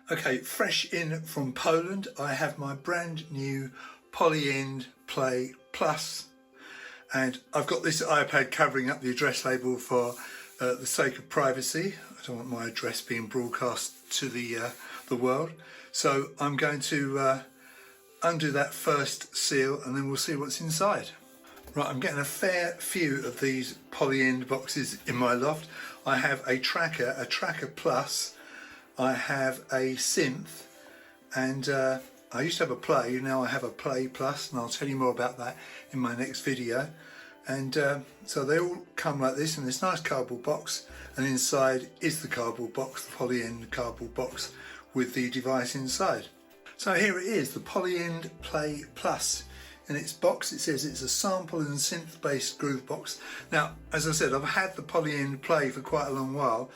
Okay, fresh in from Poland, I have my brand new Polyend Play Plus, and I've got this iPad covering up the address label for the sake of privacy. I don't want my address being broadcast to the world, so I'm going to undo that first seal and then we'll see what's inside. Right, I'm getting a fair few of these Polyend boxes in my loft. I have a Tracker Plus, I have a Synth, and I used to have a Play, now I have a Play Plus, and I'll tell you more about that in my next video. And so they all come like this in this nice cardboard box, and inside is the cardboard box, the Polyend cardboard box with the device inside. So here it is, the Polyend Play Plus. In its box it says it's a sample and synth based groove box. Now, as I said, I've had the Polyend Play for quite a long while.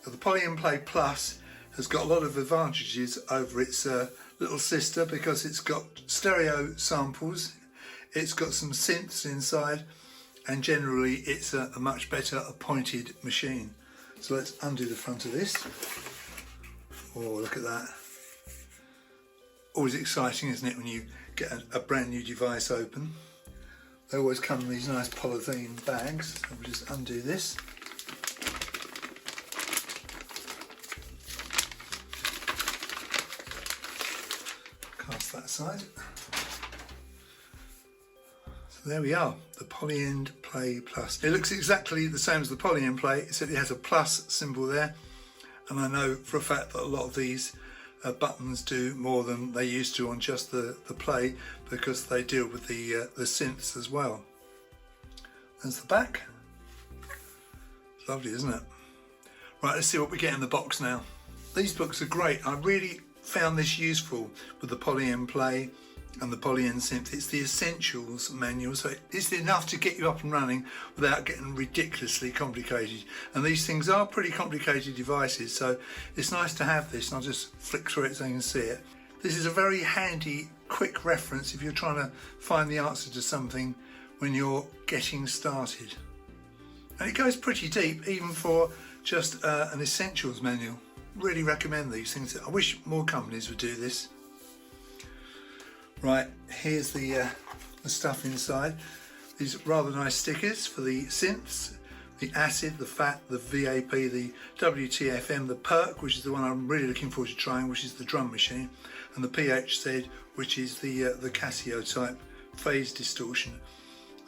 The Polyend Play Plus has got a lot of advantages over its little sister because it's got stereo samples, it's got some synths inside, and generally it's a much better appointed machine. So let's undo the front of this. Oh, look at that. Always exciting, isn't it, when you get a brand new device open. They always come in these nice polythene bags. So we'll just undo this. Cast that aside. So there we are, the Polyend Play Plus. It looks exactly the same as the Polyend Play, except it has a plus symbol there. And I know for a fact that a lot of these buttons do more than they used to on just the Play, because they deal with the synths as well. There's the back. Lovely, isn't it? Right, let's see what we get in the box now. These books are great. I really found this useful with the Polyend Play and the Polyend Synth. It's the essentials manual, so it's enough to get you up and running without getting ridiculously complicated. And these things are pretty complicated devices, so it's nice to have this. And I'll just flick through it so you can see it. This is a very handy, quick reference if you're trying to find the answer to something when you're getting started. And it goes pretty deep, even for just an essentials manual. Really recommend these things. I wish more companies would do this. Right, here's the stuff inside. These rather nice stickers for the synths, the acid, the fat, the VAP, the WTFM, the perk, which is the one I'm really looking forward to trying, which is the drum machine, and the PHZ, which is the Casio type phase distortion.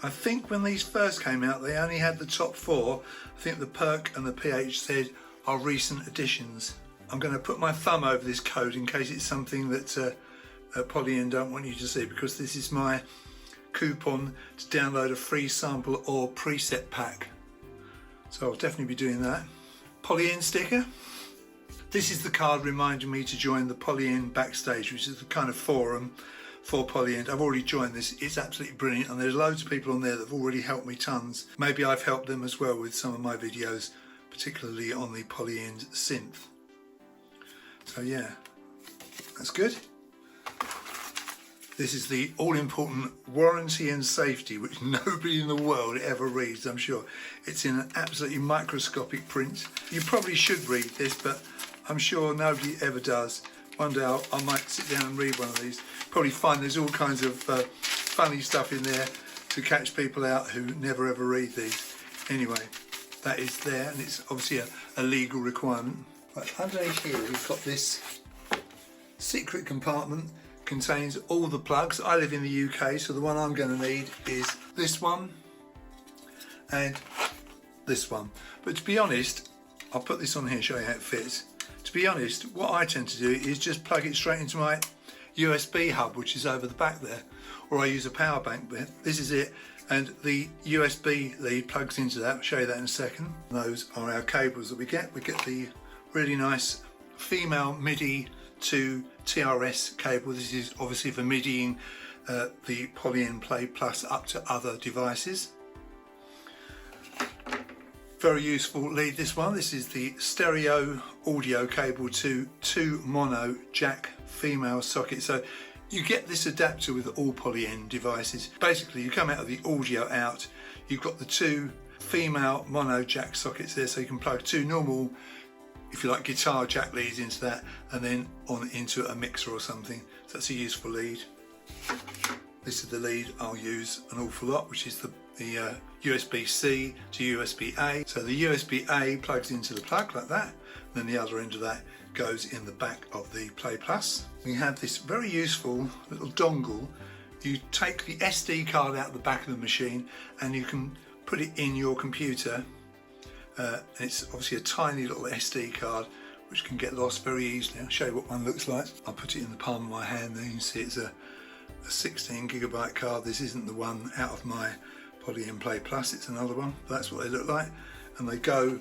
I think when these first came out, they only had the top four. I think the perk and the PHZ are recent additions. I'm going to put my thumb over this code in case it's something that Polyend don't want you to see, because this is my coupon to download a free sample or preset pack. So I'll definitely be doing that. Polyend sticker. This is the card reminding me to join the Polyend Backstage, which is the kind of forum for Polyend. I've already joined this. It's absolutely brilliant, and there's loads of people on there that have already helped me tons. Maybe I've helped them as well with some of my videos, particularly on the Polyend Synth. So yeah, that's good. This is the all-important warranty and safety, which nobody in the world ever reads, I'm sure. It's in an absolutely microscopic print. You probably should read this, but I'm sure nobody ever does. One day I might sit down and read one of these. Probably find there's all kinds of funny stuff in there to catch people out who never ever read these. Anyway, that is there, and it's obviously a legal requirement. Right, underneath here we've got this secret compartment. Contains all the plugs. I live in the UK, so the one I'm going to need is this one and this one. But to be honest, I'll put this on here and show you how it fits. To be honest, what I tend to do is just plug it straight into my USB hub, which is over the back there, or I use a power bank bit. This is it, and the USB lead plugs into that. I'll show you that in a second. Those are our cables that we get. We get the really nice female MIDI to TRS cable. This is obviously for MIDIing the Polyend Play Plus up to other devices. Very useful lead, this one. This is the stereo audio cable to 2 mono jack female socket. So you get this adapter with all Polyend devices. Basically you come out of the audio out, you've got the 2 female mono jack sockets there, so you can plug 2 normal if you like, guitar jack leads into that, and then on into a mixer or something. So that's a useful lead. This is the lead I'll use an awful lot, which is the USB-C to USB-A. So the USB-A plugs into the plug like that, and then the other end of that goes in the back of the Play Plus. We have this very useful little dongle. You take the SD card out of the back of the machine and you can put it in your computer. It's obviously a tiny little SD card which can get lost very easily. I'll show you what one looks like. I'll put it in the palm of my hand there. You can see it's a 16 gigabyte card. This isn't the one out of my Polyend Play Plus, it's another one. That's what they look like, and they go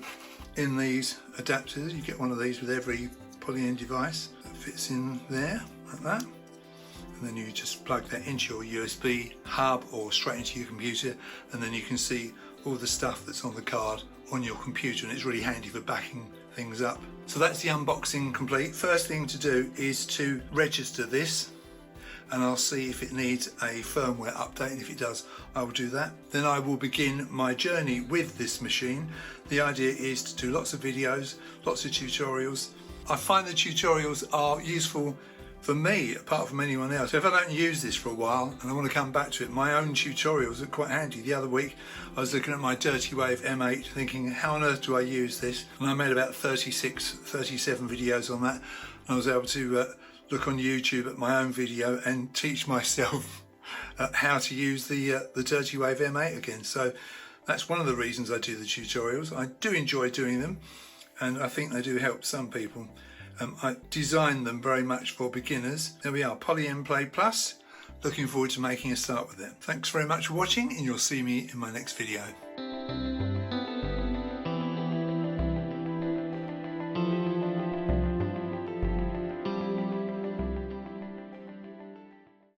in these adapters. You get one of these with every Polyend device. That fits in there like that, and then you just plug that into your USB hub or straight into your computer, and then you can see all the stuff that's on the card on your computer, and it's really handy for backing things up. So that's the unboxing complete. First thing to do is to register this, and I'll see if it needs a firmware update, and if it does, I will do that. Then I will begin my journey with this machine. The idea is to do lots of videos, lots of tutorials. I find the tutorials are useful for me, apart from anyone else. So if I don't use this for a while and I want to come back to it, my own tutorials are quite handy. The other week I was looking at my Dirty Wave M8 thinking, how on earth do I use this? And I made about 37 videos on that. And I was able to look on YouTube at my own video and teach myself how to use the Dirty Wave M8 again. So that's one of the reasons I do the tutorials. I do enjoy doing them, and I think they do help some people. I designed them very much for beginners. There we are, Polyend Play Plus. Looking forward to making a start with it. Thanks very much for watching, and you'll see me in my next video.